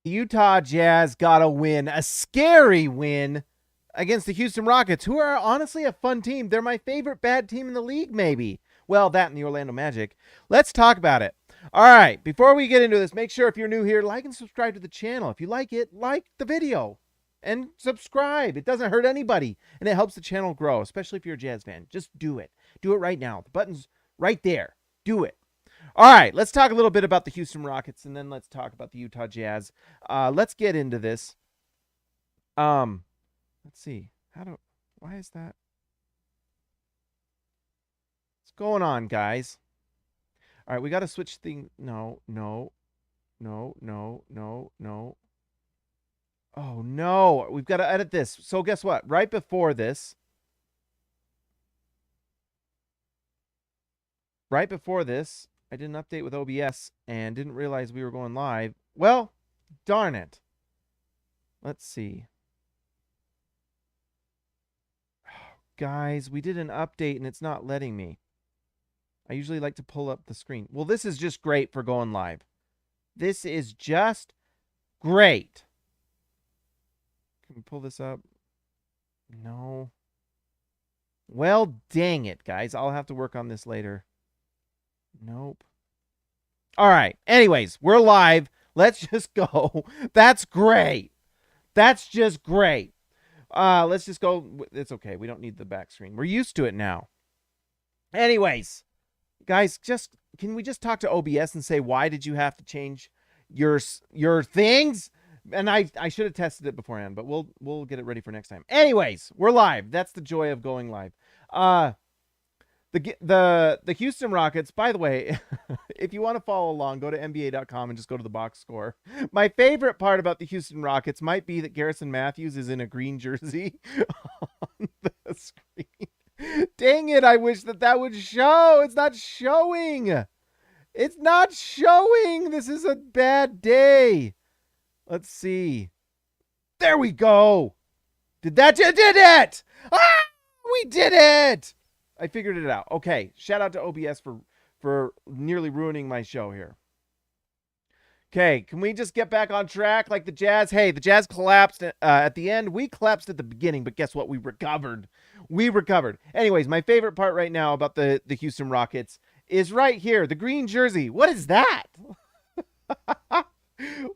Utah Jazz got a win, a scary win against the Houston Rockets, who are honestly a fun team. They're my favorite bad team in the league, maybe. Well, that and the Orlando Magic. Let's talk about it. All right, before we get into this, make sure if you're new here, like and subscribe to the channel. If you like it, like the video and subscribe. It doesn't hurt anybody, and it helps the channel grow, especially if you're a Jazz fan. Just do it. Do it right now. The button's right there. Do it. All right, let's talk a little bit about the Houston Rockets, and then let's talk about the Utah Jazz. Let's get into this. Let's see. Why is that? What's going on, guys? All right, we got to switch things. No. Oh, no. We've got to edit this. So guess what? Right before this, I did an update with OBS and didn't realize we were going live. Well, darn it. Let's see. Guys, we did an update and it's not letting me. I usually like to pull up the screen. Well, this is just great for going live. This is just great. Can we pull this up? No. Well, dang it, guys. I'll have to work on this later. Nope. All right. Anyways, we're live. Let's just go. That's great. That's just great. Let's just go. It's okay. We don't need the back screen. We're used to it now. Anyways, guys, can we just talk to OBS and say, why did you have to change your things? And I should have tested it beforehand, but we'll get it ready for next time. Anyways, we're live. That's the joy of going live. The Houston Rockets, by the way, if you want to follow along, go to NBA.com and just go to the box score. My favorite part about the Houston Rockets might be that Garrison Matthews is in a green jersey on the screen. Dang it, I wish that would show. It's not showing. It's not showing. This is a bad day. Let's see. There we go. Did it? Ah, we did it. I figured it out. Okay. Shout out to OBS for nearly ruining my show here. Okay. Can we just get back on track like the Jazz? Hey, the Jazz collapsed at the end. We collapsed at the beginning, but guess what? We recovered. Anyways, my favorite part right now about the Houston Rockets is right here. The green jersey. What is that?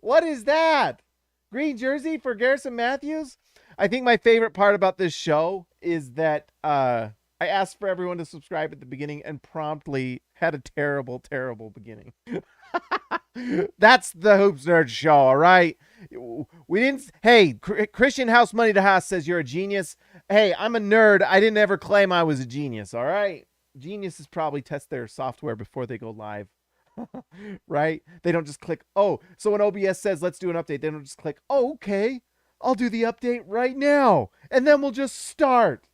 What is that? Green jersey for Garrison Matthews? I think my favorite part about this show is that I asked for everyone to subscribe at the beginning and promptly had a terrible, terrible beginning. That's the Hoops Nerd Show, all right? We didn't... Hey, Christian House Money to House says you're a genius. Hey, I'm a nerd. I didn't ever claim I was a genius, all right? Geniuses probably test their software before they go live. Right? They don't just click, oh, so when OBS says let's do an update, they don't just click, oh, okay, I'll do the update right now, and then we'll just start.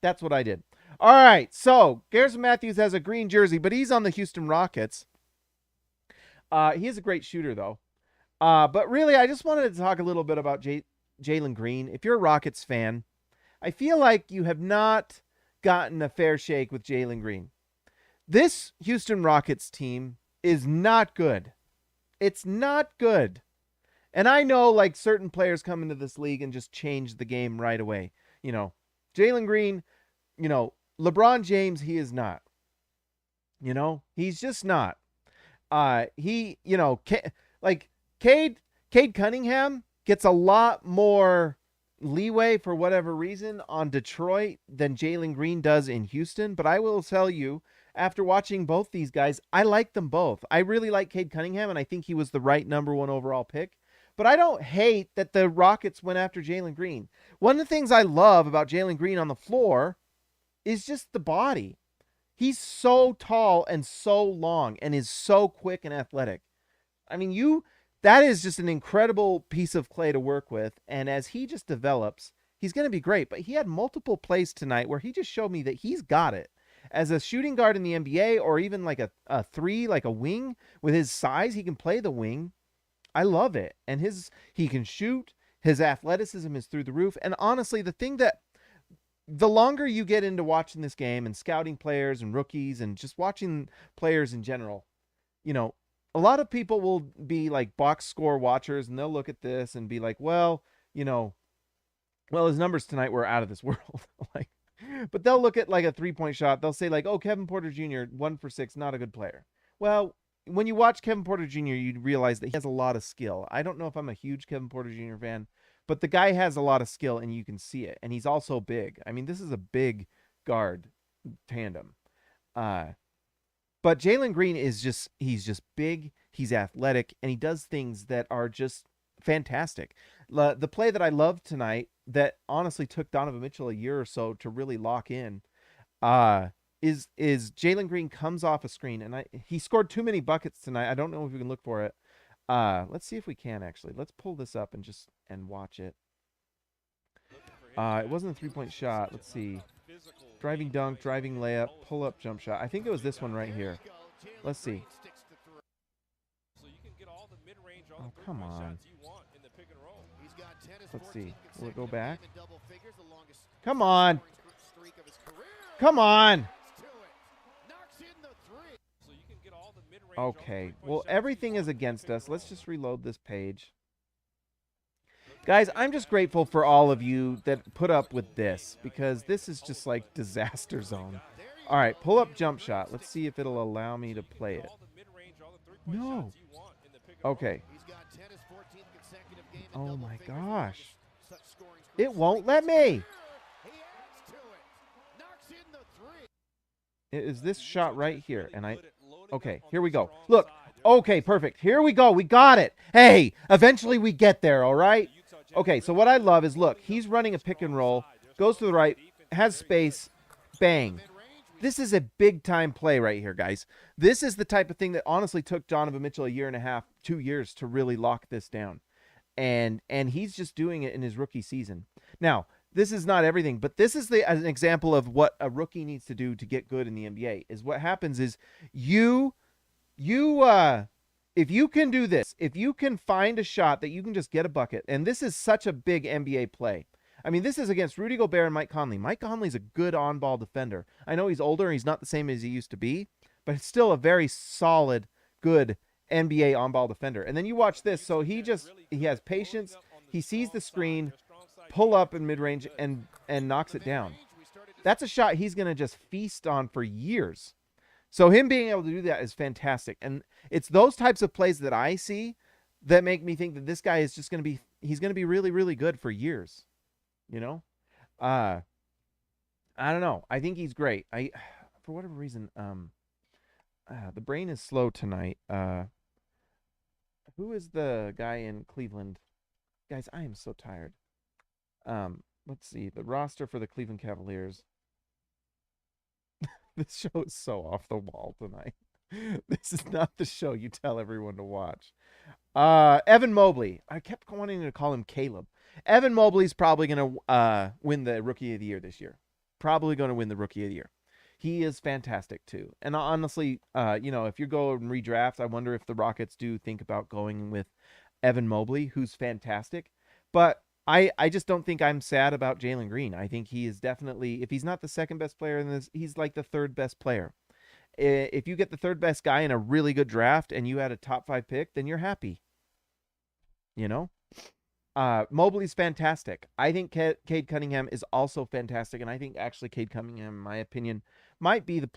That's what I did. All right, so Garrison Matthews has a green jersey, but he's on the Houston Rockets. He is a great shooter, though. But really, I just wanted to talk a little bit about Jalen Green. If you're a Rockets fan, I feel like you have not gotten a fair shake with Jalen Green. This Houston Rockets team is not good. It's not good. And I know, like, certain players come into this league and just change the game right away. You know, Jalen Green, you know, LeBron James, he is not. You know, he's just not. He, you know, like, Cade Cunningham gets a lot more leeway for whatever reason on Detroit than Jalen Green does in Houston. But I will tell you, after watching both these guys, I like them both. I really like Cade Cunningham, and I think he was the right #1 overall pick. But I don't hate that the Rockets went after Jalen Green. One of the things I love about Jalen Green on the floor is just the body. He's so tall and so long and is so quick and athletic. I mean, that is just an incredible piece of clay to work with. And as he just develops, he's going to be great. But he had multiple plays tonight where he just showed me that he's got it. As a shooting guard in the NBA, or even like a three, like a wing, with his size, he can play the wing. I love it. And he can shoot. His athleticism is through the roof. And honestly, the longer you get into watching this game and scouting players and rookies and just watching players in general, you know, a lot of people will be like box score watchers and they'll look at this and be like, well, his numbers tonight were out of this world. Like, but they'll look at like a 3-point shot. They'll say like, oh, Kevin Porter Jr. 1 for 6, not a good player. Well, when you watch Kevin Porter Jr., you realize that he has a lot of skill. I don't know if I'm a huge Kevin Porter Jr. fan, but the guy has a lot of skill and you can see it. And he's also big. I mean, this is a big guard tandem. But Jalen Green he's just big, he's athletic, and he does things that are just fantastic. The play that I loved tonight that honestly took Donovan Mitchell a year or so to really lock in is Jalen Green comes off a screen, and he scored too many buckets tonight. I don't know if we can look for it. Let's see if we can actually. Let's pull this up and watch it. It wasn't a 3-point shot. Let's see. Driving dunk, driving layup, pull-up jump shot. I think it was this one right here. Let's see. Oh, come on. Let's see. Will it go back? Come on. Come on. Okay. Well, everything is against us. Let's just reload this page. Guys, I'm just grateful for all of you that put up with this, because this is just like disaster zone. All right, pull up jump shot. Let's see if it'll allow me to play it. No. Okay. Oh my gosh. It won't let me. It is this shot right here. And okay, here we go. Look. Okay, perfect. Here we go. We got it. Hey, eventually we get there, all right? Okay, so what I love is, look, he's running a pick and roll, goes to the right, has space, bang. This is a big-time play right here, guys. This is the type of thing that honestly took Donovan Mitchell a year and a half, 2 years to really lock this down. And he's just doing it in his rookie season. Now, this is not everything, but this is an example of what a rookie needs to do to get good in the NBA. Is what happens is if you can do this, if you can find a shot that you can just get a bucket, and this is such a big NBA play. I mean, this is against Rudy Gobert and Mike Conley. Mike Conley's a good on-ball defender. I know he's older, he's not the same as he used to be, but it's still a very solid, good NBA on-ball defender. And then you watch this, so he has patience, he sees the screen, pull up in mid-range, and knocks it down. That's a shot he's going to just feast on for years. So him being able to do that is fantastic. And it's those types of plays that I see that make me think that this guy is just going to be, he's going to be really, really good for years. You know? I don't know. I think he's great. For whatever reason, the brain is slow tonight. Who is the guy in Cleveland? Guys, I am so tired. Let's see. The roster for the Cleveland Cavaliers. This show is so off the wall tonight. This is not the show you tell everyone to watch. Evan Mobley. I kept wanting to call him Caleb. Evan Mobley's probably going to win the Rookie of the Year this year. Probably going to win the Rookie of the Year. He is fantastic, too. And honestly, if you go and redraft, I wonder if the Rockets do think about going with Evan Mobley, who's fantastic. But I just don't think I'm sad about Jalen Green. I think he is definitely, if he's not the second best player in this, he's like the third best player. If you get the third best guy in a really good draft and you had a top 5 pick, then you're happy. Mobley's fantastic. I think Cade Cunningham is also fantastic. And I think actually Cade Cunningham, in my opinion, might be the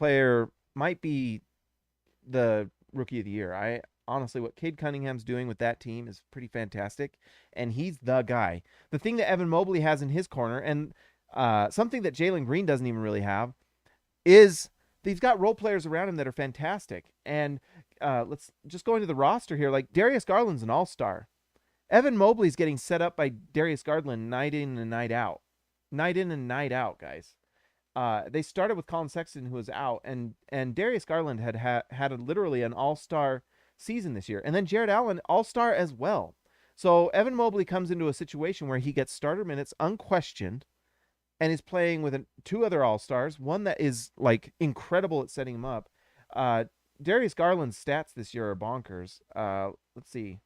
Rookie of the Year. Honestly, what Cade Cunningham's doing with that team is pretty fantastic, and he's the guy. The thing that Evan Mobley has in his corner, and something that Jalen Green doesn't even really have, is he's got role players around him that are fantastic. And let's just go into the roster here. Like, Darius Garland's an all-star. Evan Mobley's getting set up by Darius Garland night in and night out. Night in and night out, guys. They started with Colin Sexton, who was out, and Darius Garland had literally an all-star season this year. And then Jared Allen, all-star as well. So Evan Mobley comes into a situation where he gets starter minutes unquestioned and is playing with 2 other all-stars, one that is like incredible at setting him up. Darius Garland's stats this year are bonkers. Let's see.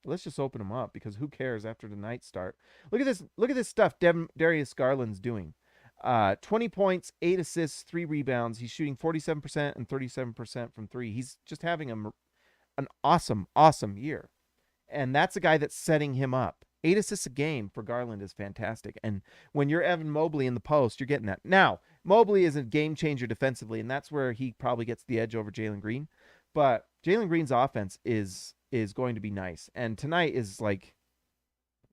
Let's just open them up, because who cares after the night start? Look at this stuff Darius Garland's doing. 20 points, 8 assists, 3 rebounds. He's shooting 47% and 37% from 3. He's just having an awesome, awesome year. And that's a guy that's setting him up. 8 assists a game for Garland is fantastic. And when you're Evan Mobley in the post, you're getting that. Now, Mobley is a game changer defensively, and that's where he probably gets the edge over Jalen Green. But Jalen Green's offense is going to be nice. And tonight is like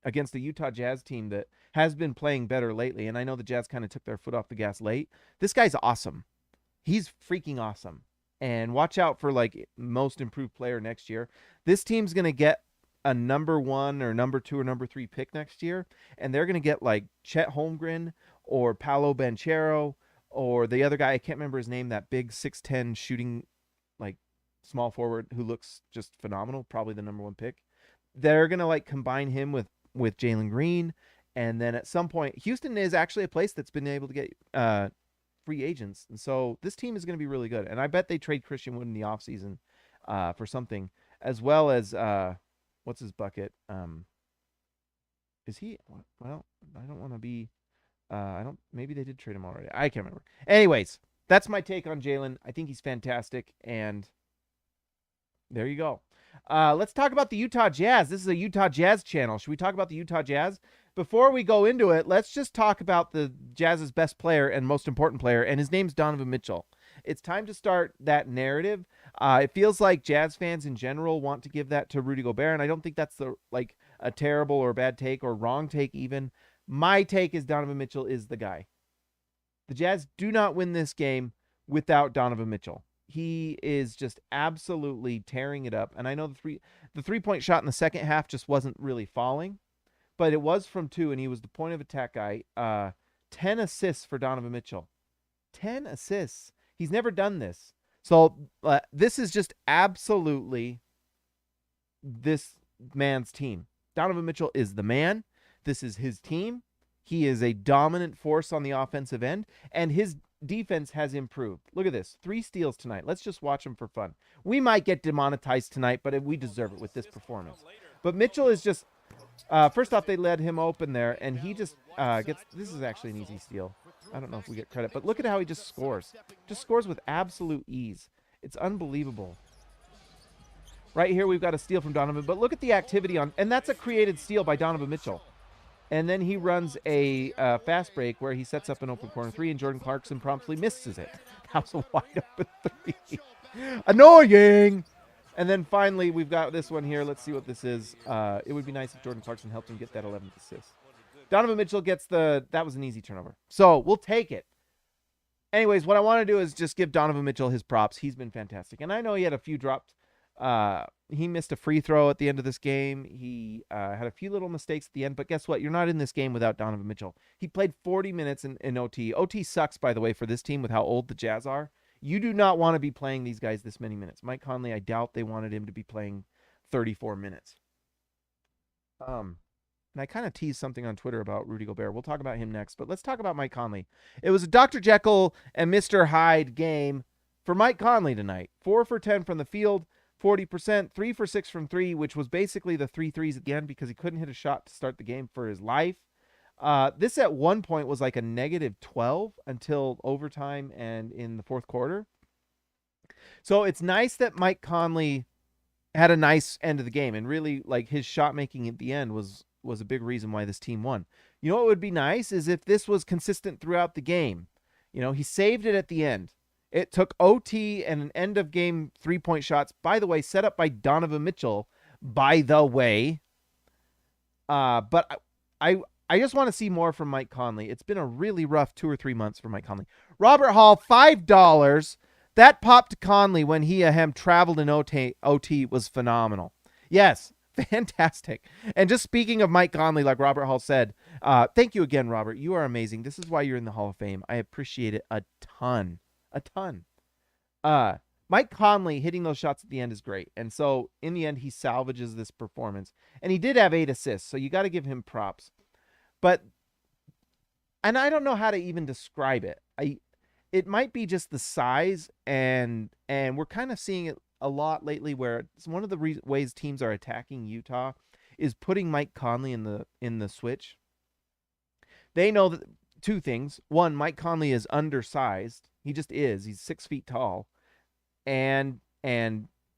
against the Utah Jazz team that has been playing better lately. And I know the Jazz kind of took their foot off the gas late. This guy's awesome. He's freaking awesome. And watch out for like most improved player next year. This team's going to get a number 1 or number 2 or number 3 pick next year. And they're going to get like Chet Holmgren or Paolo Banchero or the other guy. I can't remember his name. That big 6'10" shooting like small forward who looks just phenomenal. Probably the number 1 pick. They're going to like combine him with Jalen Green. And then at some point, Houston is actually a place that's been able to get free agents. And so this team is going to be really good. And I bet they trade Christian Wood in the offseason for something, as well as what's his bucket? Is he? Well, I don't want to be. Maybe they did trade him already. I can't remember. Anyways, that's my take on Jalen. I think he's fantastic. And there you go. Let's talk about the Utah Jazz. This is a Utah Jazz channel. Should we talk about the Utah Jazz? Before we go into it, let's just talk about the Jazz's best player and most important player, and his name's Donovan Mitchell. It's time to start that narrative. It feels like Jazz fans in general want to give that to Rudy Gobert, and I don't think that's a terrible or bad take or wrong take even. My take is Donovan Mitchell is the guy. The Jazz do not win this game without Donovan Mitchell. He is just absolutely tearing it up. And I know the three-point shot in the second half just wasn't really falling, but it was from 2, and he was the point of attack guy. 10 assists for Donovan Mitchell. 10 assists. He's never done this. So this is just absolutely this man's team. Donovan Mitchell is the man. This is his team. He is a dominant force on the offensive end, and his defense has improved. Look at this. 3 steals tonight. Let's just watch them for fun. We might get demonetized tonight, but we deserve it with this performance. But Mitchell is just, first off, they let him open there, and he just gets, this is actually an easy steal. I don't know if we get credit, but look at how he just scores. Just scores with absolute ease. It's unbelievable. Right here, we've got a steal from Donovan, but look at the activity on, and that's a created steal by Donovan Mitchell. And then he runs a fast break where he sets up an open corner 3, and Jordan Clarkson promptly misses it. That was a wide open 3. Annoying! And then finally, we've got this one here. Let's see what this is. It would be nice if Jordan Clarkson helped him get that 11th assist. Donovan Mitchell gets that was an easy turnover. So we'll take it. Anyways, what I want to do is just give Donovan Mitchell his props. He's been fantastic. And I know he had a few dropped. He missed a free throw at the end of this game. He had a few little mistakes at the end. But guess what? You're not in this game without Donovan Mitchell. He played 40 minutes in OT. OT sucks, by the way, for this team with how old the Jazz are. You do not want to be playing these guys this many minutes. Mike Conley, I doubt they wanted him to be playing 34 minutes. And I kind of teased something on Twitter about Rudy Gobert. We'll talk about him next, but let's talk about Mike Conley. It was a Dr. Jekyll and Mr. Hyde game for Mike Conley tonight. 4 for 10 from the field, 40%, 3 for 6 from 3, which was basically the 3 threes at the end because he couldn't hit a shot to start the game for his life. This at one point was like a -12 until overtime and in the fourth quarter. So it's nice that Mike Conley had a nice end of the game, and really like his shot making at the end was a big reason why this team won. You know what would be nice is if this was consistent throughout the game. You know, he saved it at the end. It took OT and an end of game 3-point shots, by the way, set up by Donovan Mitchell, by the way. But I just want to see more from Mike Conley. It's been a really rough 2 or 3 months for Mike Conley. Robert Hall, $5. That popped to Conley when he traveled in OT was phenomenal. Yes, fantastic. And just speaking of Mike Conley, like Robert Hall said, thank you again, Robert. You are amazing. This is why you're in the Hall of Fame. I appreciate it a ton. A ton. Mike Conley hitting those shots at the end is great. And so in the end, he salvages this performance. And he did have 8 assists, so you got to give him props. And I don't know how to even describe it. It might be just the size, and we're kind of seeing it a lot lately where it's one of the ways teams are attacking Utah is putting Mike Conley in the switch. They know that 2 things. One, Mike Conley is undersized. He just is. He's 6 feet tall. And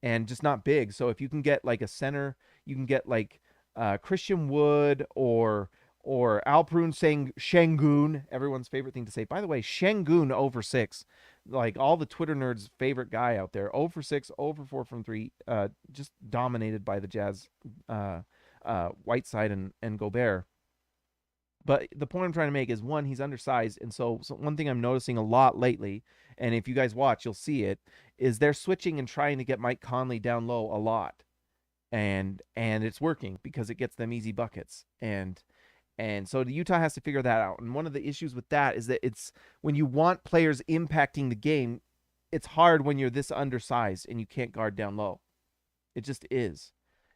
and just not big. So if you can get like a center, you can get like Christian Wood or Alprun saying Şengün, everyone's favorite thing to say. By the way, Şengün 0 for 6. Like all the Twitter nerds' favorite guy out there. 0 for 6, 0 for 4 from 3. Just dominated by the Jazz, Whiteside and Gobert. But the point I'm trying to make is, one, he's undersized. And so one thing I'm noticing a lot lately, and if you guys watch, you'll see it, is they're switching and trying to get Mike Conley down low a lot. And it's working because it gets them easy buckets. And so the Utah has to figure that out. And one of the issues with that is that it's when you want players impacting the game, it's hard when you're this undersized and you can't guard down low. It just is.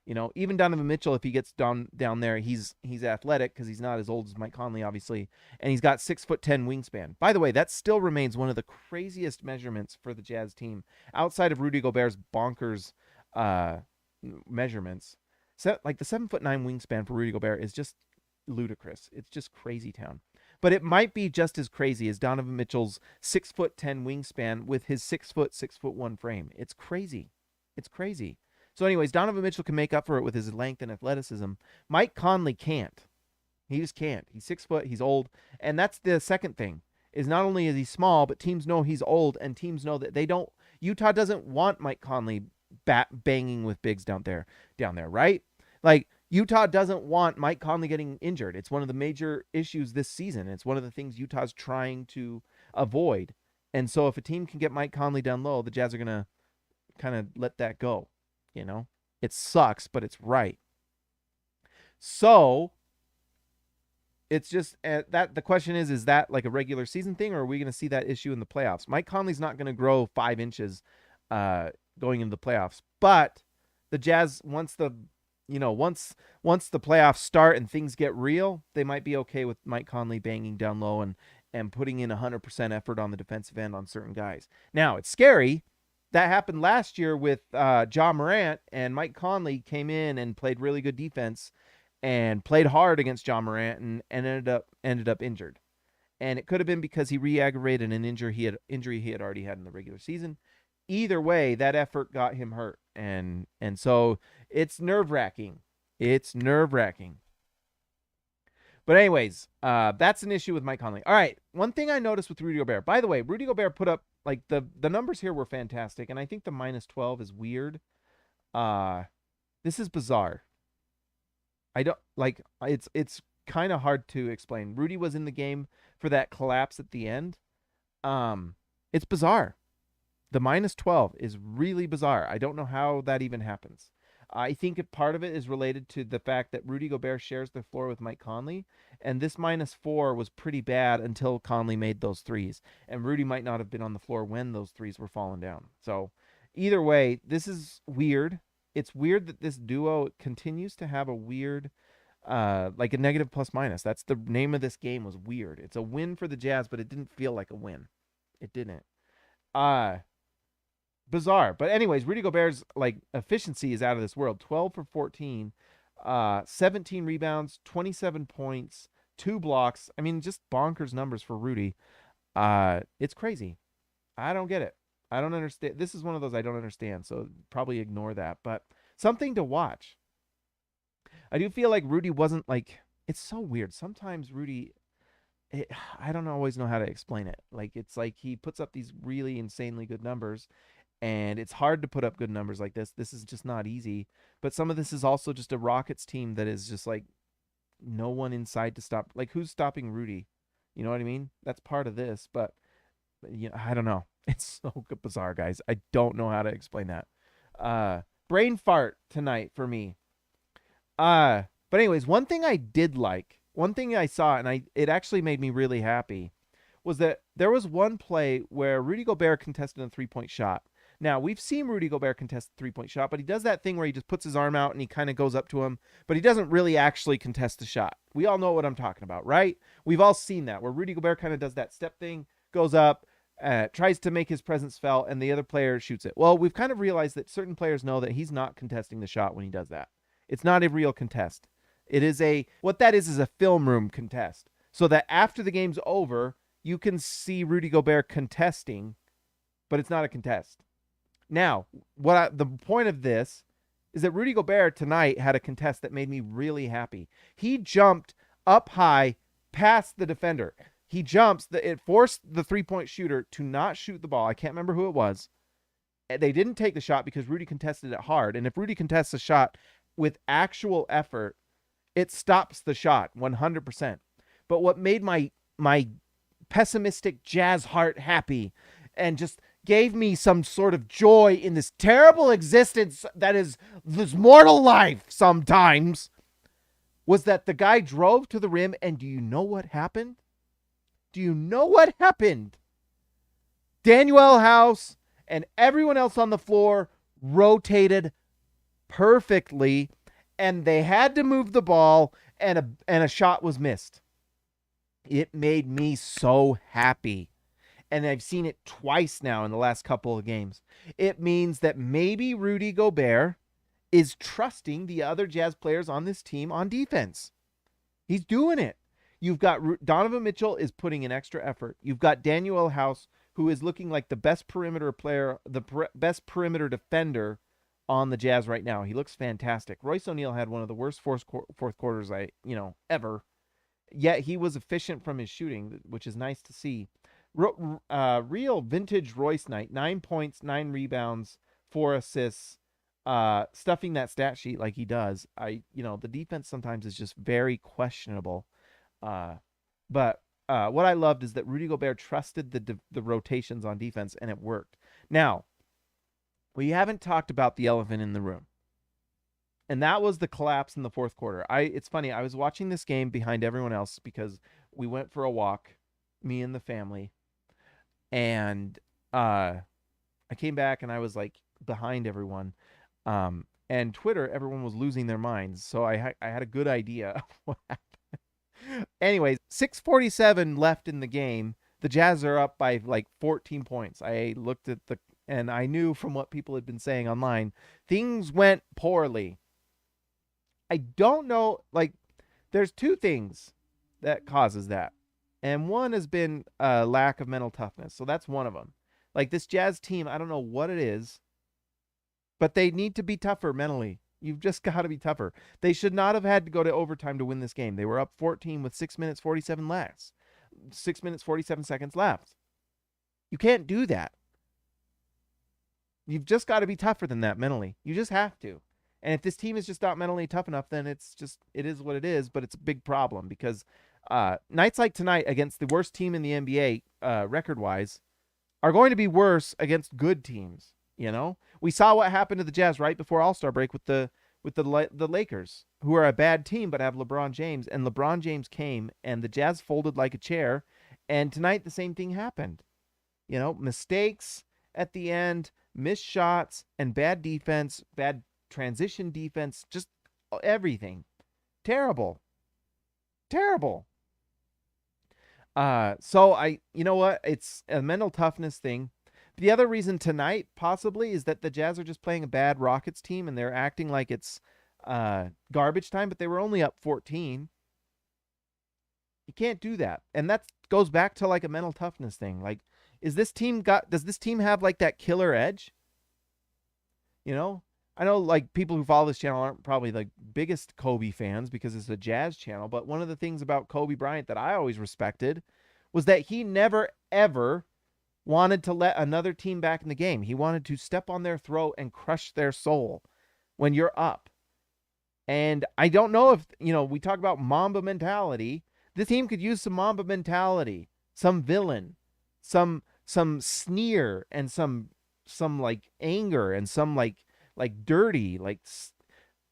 You know, even Donovan Mitchell, if he gets down there, he's athletic because he's not as old as Mike Conley, obviously, and he's got 6'10" wingspan. By the way, that still remains one of the craziest measurements for the Jazz team outside of Rudy Gobert's bonkers measurements. So, like the 7'9" wingspan for Rudy Gobert is just ludicrous. It's just crazy town. But it might be just as crazy as Donovan Mitchell's 6'10" wingspan with his 6'1" frame. It's crazy. It's crazy. So anyways, Donovan Mitchell can make up for it with his length and athleticism. Mike Conley can't. He just can't. He's 6 foot. He's old. And that's the second thing, is not only is he small, but teams know he's old, and teams know that they don't, Utah doesn't want Mike Conley banging with bigs down there, right? Like, Utah doesn't want Mike Conley getting injured. It's one of the major issues this season. It's one of the things Utah's trying to avoid. And so if a team can get Mike Conley down low, the Jazz are going to kind of let that go. You know, it sucks, but it's right. So it's just that the question is that like a regular season thing, or are we going to see that issue in the playoffs? Mike Conley's not going to grow 5 inches going into the playoffs, but the Jazz, once the playoffs start and things get real, they might be okay with Mike Conley banging down low and putting in 100% effort on the defensive end on certain guys. Now, it's scary. That happened last year with Ja Morant, and Mike Conley came in and played really good defense and played hard against Ja Morant and ended up injured. And it could have been because he re-aggravated an injury he had already had in the regular season. Either way, that effort got him hurt. And so it's nerve-wracking. It's nerve-wracking. But anyways, that's an issue with Mike Conley. All right, one thing I noticed with Rudy Gobert. By the way, Rudy Gobert put up, like, the numbers here were fantastic, and I think the -12 is weird. This is bizarre. I don't, like, it's kind of hard to explain. Rudy was in the game for that collapse at the end. It's bizarre. The -12 is really bizarre. I don't know how that even happens. I think part of it is related to the fact that Rudy Gobert shares the floor with Mike Conley, and this -4 was pretty bad until Conley made those threes, and Rudy might not have been on the floor when those threes were falling down. So either way, this is weird. It's weird that this duo continues to have a weird, like a negative plus-minus. That's the name of this game, was weird. It's a win for the Jazz, but it didn't feel like a win. It didn't. Bizarre. But anyways, Rudy Gobert's like efficiency is out of this world. 12 for 14, 17 rebounds, 27 points, 2 blocks. I mean, just bonkers numbers for Rudy. It's crazy. I don't get it. I don't understand. This is one of those I don't understand, so probably ignore that. But something to watch. I do feel like Rudy wasn't like, it's so weird. Sometimes Rudy, I don't always know how to explain it. Like, it's like he puts up these really insanely good numbers, and it's hard to put up good numbers like this. This is just not easy. But some of this is also just a Rockets team that is just like no one inside to stop. Like, who's stopping Rudy? You know what I mean? That's part of this. But you know, I don't know. It's so bizarre, guys. I don't know how to explain that. Brain fart tonight for me. But anyways, one thing I did like, one thing I saw, and it actually made me really happy, was that there was one play where Rudy Gobert contested a 3-point shot. Now, we've seen Rudy Gobert contest a 3-point shot, but he does that thing where he just puts his arm out and he kind of goes up to him, but he doesn't really actually contest the shot. We all know what I'm talking about, right? We've all seen that, where Rudy Gobert kind of does that step thing, goes up, tries to make his presence felt, and the other player shoots it. Well, we've kind of realized that certain players know that he's not contesting the shot when he does that. It's not a real contest. It is what that is a film room contest. So that after the game's over, you can see Rudy Gobert contesting, but it's not a contest. Now, the point of this is that Rudy Gobert tonight had a contest that made me really happy. He jumped up high past the defender. He jumps. It forced the three-point shooter to not shoot the ball. I can't remember who it was. They didn't take the shot because Rudy contested it hard. And if Rudy contests a shot with actual effort, it stops the shot 100%. But what made my pessimistic Jazz heart happy and just gave me some sort of joy in this terrible existence that is this mortal life sometimes was that the guy drove to the rim, and do you know what happened? Do you know what happened? Daniel House and everyone else on the floor rotated perfectly, and they had to move the ball, and a shot was missed. It made me so happy. And I've seen it twice now in the last couple of games. It means that maybe Rudy Gobert is trusting the other Jazz players on this team on defense. He's doing it. You've got Donovan Mitchell is putting in extra effort. You've got Daniel House, who is looking like the best perimeter player, best perimeter defender on the Jazz right now. He looks fantastic. Royce O'Neal had one of the worst fourth quarters ever. Yet he was efficient from his shooting, which is nice to see. Real vintage Royce night. 9 points, 9 rebounds, 4 assists. Stuffing that stat sheet like he does. The defense sometimes is just very questionable. But what I loved is that Rudy Gobert trusted the rotations on defense, and it worked. Now, we haven't talked about the elephant in the room. And that was the collapse in the fourth quarter. It's funny, I was watching this game behind everyone else because we went for a walk, me and the family. And I came back and I was like behind everyone. And Twitter, everyone was losing their minds. So I had a good idea of what happened. Anyways, 6:47 left in the game. The Jazz are up by like 14 points. I looked at and I knew from what people had been saying online, things went poorly. I don't know, there's two things that causes that. And one has been a lack of mental toughness. So that's one of them. Like this Jazz team, I don't know what it is, but they need to be tougher mentally. You've just got to be tougher. They should not have had to go to overtime to win this game. They were up 14 with 6 minutes, 47 left. 6 minutes, 47 seconds left. You can't do that. You've just got to be tougher than that mentally. You just have to. And if this team is just not mentally tough enough, then it is what it is, but it's a big problem because nights like tonight against the worst team in the NBA record-wise are going to be worse against good teams, We saw what happened to the Jazz right before All-Star break with the Lakers, who are a bad team but have LeBron James, and LeBron James came and the Jazz folded like a chair, and tonight the same thing happened. Mistakes at the end, missed shots, and bad defense, bad transition defense, just everything. Terrible. So you know what? It's a mental toughness thing. The other reason tonight possibly is that the Jazz are just playing a bad Rockets team and they're acting like it's garbage time, but they were only up 14. You can't do that. And that goes back to like a mental toughness thing. Like, does this team have like that killer edge? I know like people who follow this channel aren't probably the biggest Kobe fans because it's a Jazz channel, but one of the things about Kobe Bryant that I always respected was that he never ever wanted to let another team back in the game. He wanted to step on their throat and crush their soul when you're up. And I don't know if, we talk about Mamba mentality. This team could use some Mamba mentality, some villain, some sneer, and some like anger, and some like dirty,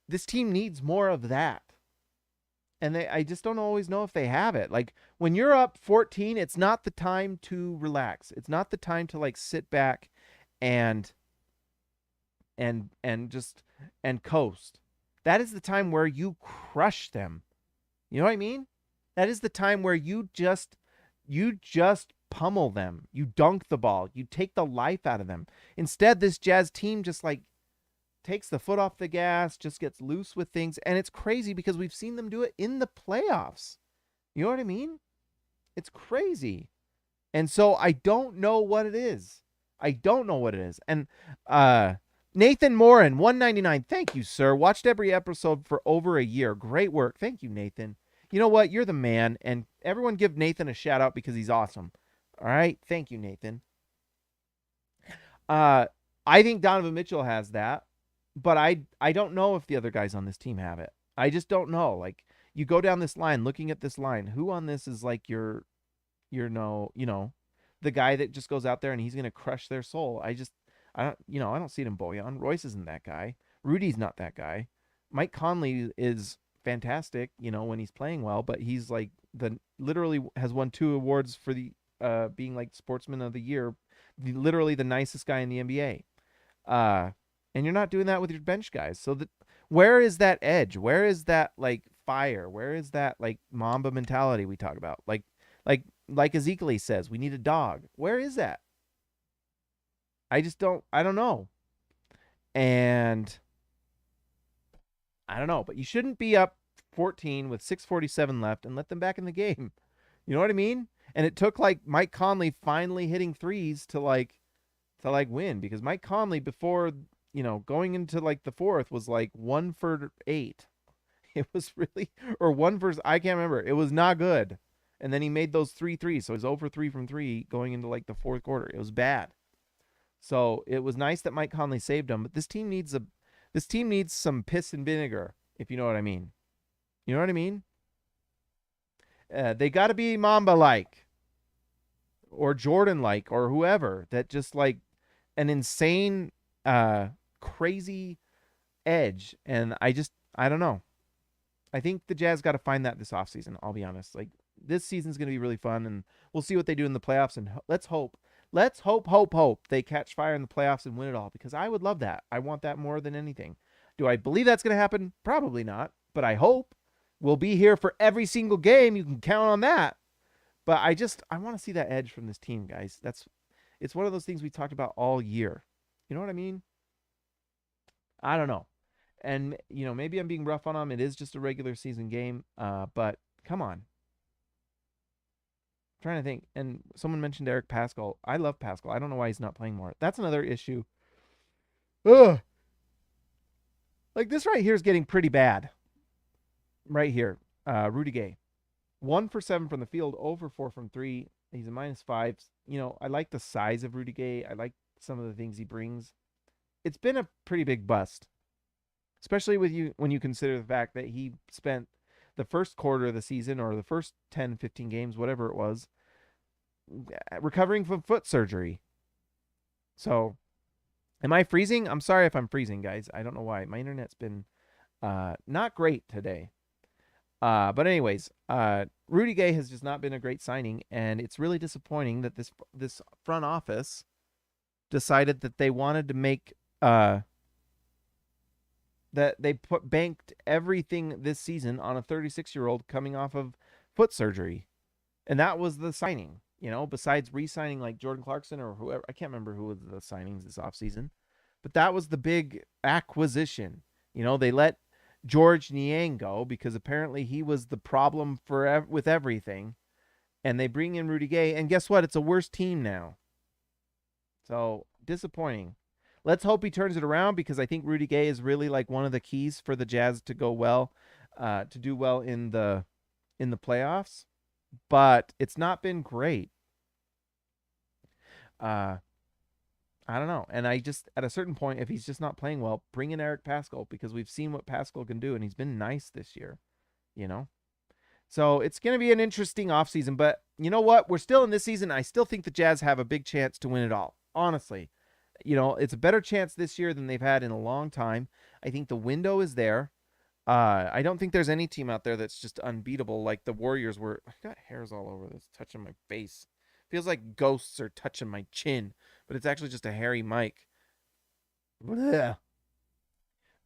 this team needs more of that. And I just don't always know if they have it. Like when you're up 14, it's not the time to relax. It's not the time to like sit back and coast. That is the time where you crush them. You know what I mean? That is the time where you just pummel them. You dunk the ball. You take the life out of them. Instead, this Jazz team just like takes the foot off the gas, just gets loose with things. And it's crazy because we've seen them do it in the playoffs. You know what I mean? It's crazy. And so I don't know what it is. I don't know what it is. And Nathan Morin, 199. Thank you, sir. Watched every episode for over a year. Great work. Thank you, Nathan. You know what? You're the man. And everyone give Nathan a shout out because he's awesome. All right. Thank you, Nathan. I think Donovan Mitchell has that, but I don't know if the other guys on this team have it. I just don't know. Like you go down this line, looking at this line, who on this is like your no, the guy that just goes out there and he's gonna crush their soul. I don't see it in Bojan. Royce isn't that guy. Rudy's not that guy. Mike Conley is fantastic, when he's playing well, but he's like literally has won 2 awards for the being like Sportsman of the Year, literally the nicest guy in the NBA. And you're not doing that with your bench guys. So where is that edge? Where is that like fire? Where is that like Mamba mentality we talk about? Like Ezekiel says, we need a dog. Where is that? I don't know. And I don't know, but you shouldn't be up 14 with 6:47 left and let them back in the game. You know what I mean? And it took like Mike Conley finally hitting threes to win, because Mike Conley before, going into like the fourth was like 1 for 8. It was really, or 1 for, I can't remember. It was not good. And then he made those 3 threes. So he's 0 for 3 from 3 going into like the fourth quarter. It was bad. So it was nice that Mike Conley saved him, but this team needs some piss and vinegar, if you know what I mean. You know what I mean? They got to be Mamba-like or Jordan-like or whoever, that just like an insane, crazy edge. And I don't know. I think the Jazz got to find that this offseason, I'll be honest. Like, this season's going to be really fun, and we'll see what they do in the playoffs, and let's hope they catch fire in the playoffs and win it all, because I would love that. I want that more than anything. Do I believe that's going to happen? Probably not, but I hope. We'll be here for every single game. You can count on that. But I want to see that edge from this team, guys. It's one of those things we talked about all year. You know what I mean? I don't know. And, maybe I'm being rough on them. It is just a regular season game. But come on. I'm trying to think. And someone mentioned Eric Pascal. I love Pascal. I don't know why he's not playing more. That's another issue. Ugh. Like, this right here is getting pretty bad. Right here. Rudy Gay. 1 for 7 from the field, 0 for 4 from 3. He's a -5. I like the size of Rudy Gay. I like some of the things he brings. It's been a pretty big bust, especially when you consider the fact that he spent the first quarter of the season, or the first 10, 15 games, whatever it was, recovering from foot surgery. So, am I freezing? I'm sorry if I'm freezing, guys. I don't know why. My internet's been not great today. But anyways, Rudy Gay has just not been a great signing, and it's really disappointing that this front office decided that they wanted to make that they banked everything this season on a 36-year-old coming off of foot surgery, and that was the signing. Besides re-signing like Jordan Clarkson or whoever, I can't remember who was the signings this offseason, but that was the big acquisition. They let George Niang go because apparently he was the problem with everything, and they bring in Rudy Gay, and guess what? It's a worse team now. So disappointing. Let's hope he turns it around, because I think Rudy Gay is really like one of the keys for the Jazz to go well, to do well in the playoffs. But it's not been great. I don't know. And I just, at a certain point, if he's just not playing well, bring in Eric Pascal, because we've seen what Pascal can do, and he's been nice this year, So it's going to be an interesting offseason, but you know what? We're still in this season. I still think the Jazz have a big chance to win it all. Honestly, it's a better chance this year than they've had in a long time. I think the window is there. I don't think there's any team out there that's just unbeatable like the Warriors were. I got hairs all over this, touching my face. Feels like ghosts are touching my chin, but it's actually just a hairy mic. Blech.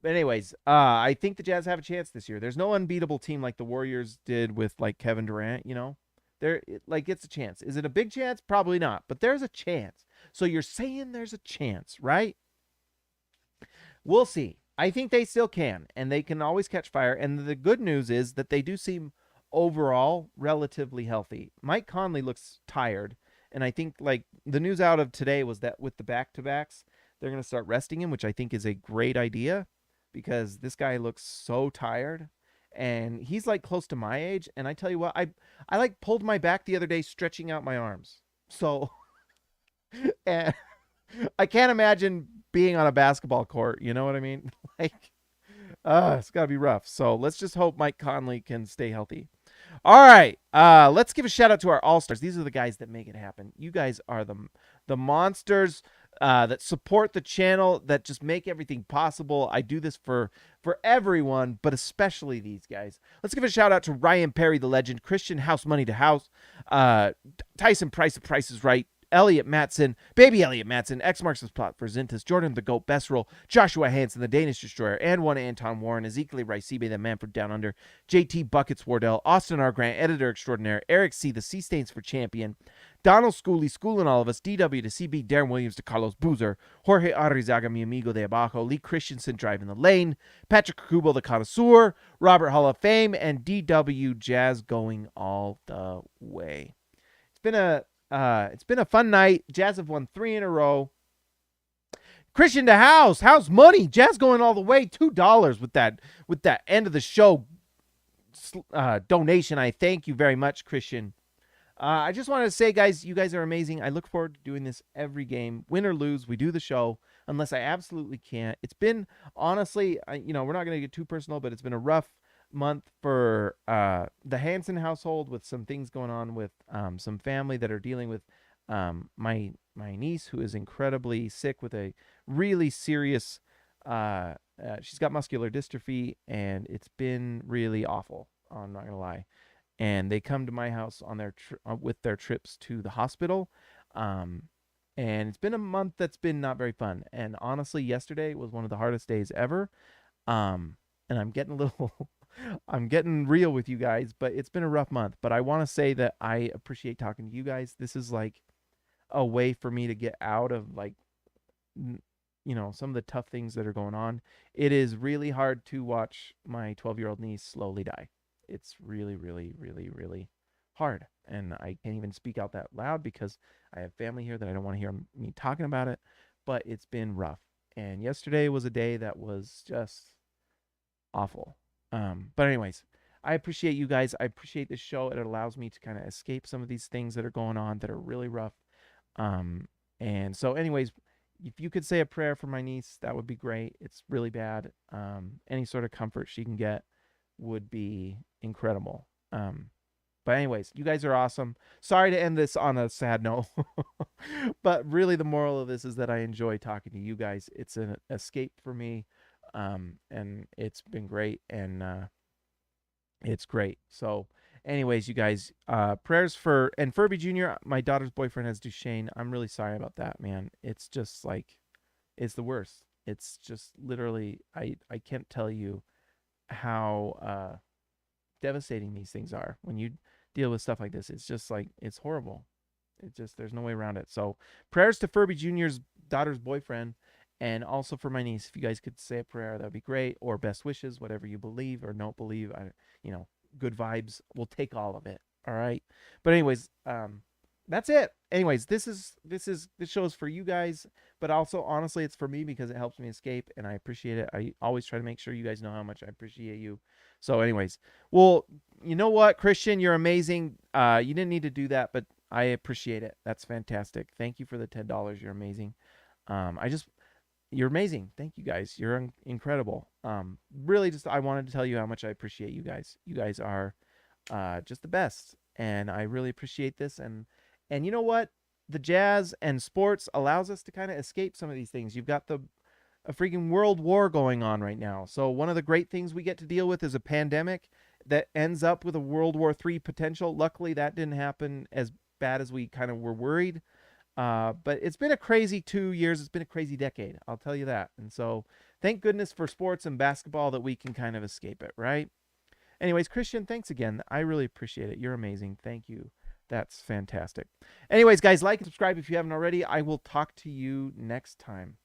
But anyways, I think the Jazz have a chance this year. There's no unbeatable team like the Warriors did with like Kevin Durant, it's a chance. Is it a big chance? Probably not, but there's a chance. So you're saying there's a chance, right? We'll see. I think they still can, and they can always catch fire. And the good news is that they do seem overall relatively healthy. Mike Conley looks tired, And I think like the news out of today was that with the back-to-backs, they're going to start resting him, which I think is a great idea because this guy looks so tired and he's like close to my age. And I tell you what, I like pulled my back the other day stretching out my arms. So and I can't imagine being on a basketball court. You know what I mean? Like, it's got to be rough. So let's just hope Mike Conley can stay healthy. All right. Let's give a shout out to our all-stars. These are the guys that make it happen. You guys are the monsters that support the channel, that just make everything possible. I do this for everyone, but especially these guys. Let's give a shout out to Ryan Perry, the legend, Christian House Money to House, Tyson Price, The Price is Right, Elliot Matson, Baby Elliot Matson, X Marks the Plot for Zintas, Jordan the Goat, Bessroll, Joshua Hansen, the Danish Destroyer, and one Anton Warren, Ezekiel Raisibe, the Manfred Down Under, JT Buckets Wardell, Austin R. Grant, Editor Extraordinaire, Eric C., the Sea Stains for Champion, Donald Schooley, Schoolin' All of Us, DW to CB, Darren Williams to Carlos Boozer, Jorge Arrizaga, mi amigo de abajo, Lee Christensen driving the lane, Patrick Kubo, the Connoisseur, Robert Hall of Fame, and DW Jazz going all the way. It's been a fun night. Jazz have won 3 in a row. Christian to House Money. Jazz going all the way. $2 with that end of the show donation. I thank you very much, Christian. I just wanted to say, guys, you guys are amazing. I look forward to doing this every game, win or lose. We do the show unless I absolutely can't. It's been honestly, we're not going to get too personal, but it's been a rough month for the Hansen household with some things going on with some family that are dealing with my niece, who is incredibly sick with a really serious she's got muscular dystrophy, and it's been really awful. I'm not gonna lie. And they come to my house on their with their trips to the hospital, and it's been a month that's been not very fun. And honestly, yesterday was one of the hardest days ever. And I'm getting a little I'm getting real with you guys, but it's been a rough month. But I want to say that I appreciate talking to you guys. This is like a way for me to get out of like, some of the tough things that are going on. It is really hard to watch my 12-year-old niece slowly die. It's really, really, really, really hard. And I can't even speak out that loud because I have family here that I don't want to hear me talking about it. But it's been rough. And yesterday was a day that was just awful. But anyways, I appreciate you guys. I appreciate this show. It allows me to kind of escape some of these things that are going on that are really rough. And so anyways, if you could say a prayer for my niece, that would be great. It's really bad. Any sort of comfort she can get would be incredible. But anyways, you guys are awesome. Sorry to end this on a sad note, but really the moral of this is that I enjoy talking to you guys. It's an escape for me. And it's been great, and it's great. So anyways, you guys, prayers for, and Furby Jr., my daughter's boyfriend has Duchenne. I'm really sorry about that, man. It's just like, it's the worst. It's just literally, I can't tell you how devastating these things are when you deal with stuff like this. It's just like, it's horrible. There's no way around it. So prayers to Furby Jr.'s daughter's boyfriend. And also for my niece, if you guys could say a prayer, that would be great. Or best wishes, whatever you believe or don't believe. Good vibes. We'll take all of it. All right. But anyways, that's it. Anyways, this show is for you guys, but also honestly, it's for me because it helps me escape, and I appreciate it. I always try to make sure you guys know how much I appreciate you. So, anyways, well, you know what, Christian, you're amazing. You didn't need to do that, but I appreciate it. That's fantastic. Thank you for the $10. You're amazing. You're amazing. Thank you guys. You're incredible. Really just, I wanted to tell you how much I appreciate you guys. You guys are just the best. And I really appreciate this. And you know what? The Jazz and sports allows us to kind of escape some of these things. You've got a freaking world war going on right now. So one of the great things we get to deal with is a pandemic that ends up with a World War III potential. Luckily, that didn't happen as bad as we kind of were worried. But it's been a crazy 2 years. It's been a crazy decade. I'll tell you that. And so thank goodness for sports and basketball that we can kind of escape it, right? Anyways, Christian, thanks again. I really appreciate it. You're amazing. Thank you. That's fantastic. Anyways, guys, like and subscribe if you haven't already. I will talk to you next time.